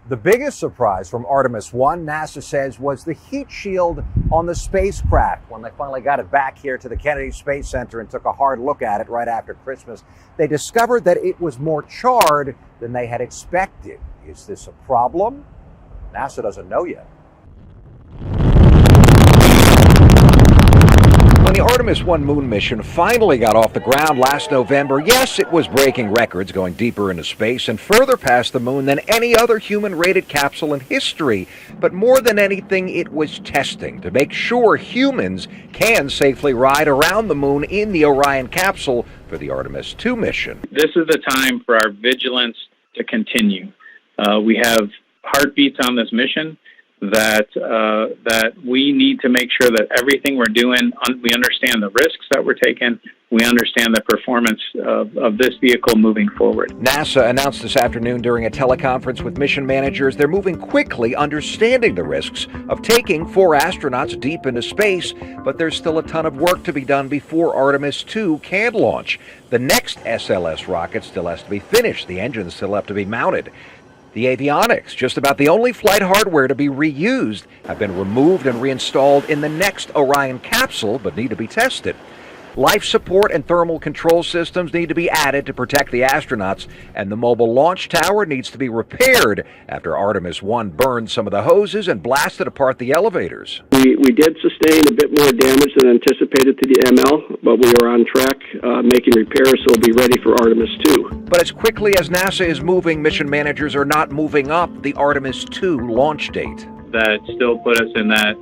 The biggest surprise from Artemis 1, NASA says, was the heat shield on the spacecraft. When they finally got it back here to the Kennedy Space Center and took a hard look at it right after Christmas, they discovered that it was more charred than they had expected. Is this a problem? NASA doesn't know yet. When the Artemis 1 moon mission finally got off the ground last November, yes, it was breaking records, going deeper into space and further past the moon than any other human-rated capsule in history. But more than anything, it was testing to make sure humans can safely ride around the moon in the Orion capsule for the Artemis 2 mission. This is the time for our vigilance to continue. We have heartbeats on this mission that we need to make sure that everything we're doing, we understand the risks that we're taking, we understand the performance of this vehicle moving forward. NASA announced this afternoon during a teleconference with mission managers they're moving quickly, understanding the risks of taking 4 astronauts deep into space, but there's still a ton of work to be done before Artemis 2 can launch. The next SLS rocket still has to be finished. The engines still have to be mounted. The avionics, just about the only flight hardware to be reused, have been removed and reinstalled in the next Orion capsule, but need to be tested. Life support and thermal control systems need to be added to protect the astronauts, and the mobile launch tower needs to be repaired after Artemis 1 burned some of the hoses and blasted apart the elevators. We did sustain a bit more damage than anticipated to the ML, but we are on track making repairs so we'll be ready for Artemis 2. But as quickly as NASA is moving, mission managers are not moving up the Artemis 2 launch date. That still put us in that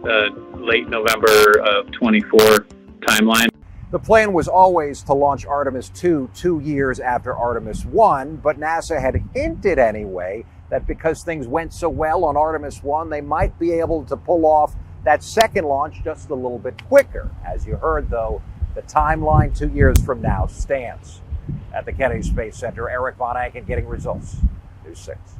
late November of 24 timeline. The plan was always to launch Artemis 2 2 years after Artemis 1, but NASA had hinted anyway that because things went so well on Artemis 1, they might be able to pull off that second launch just a little bit quicker. As you heard, though, the timeline 2 years from now stands. At the Kennedy Space Center, Orion van Allen getting results. News 6.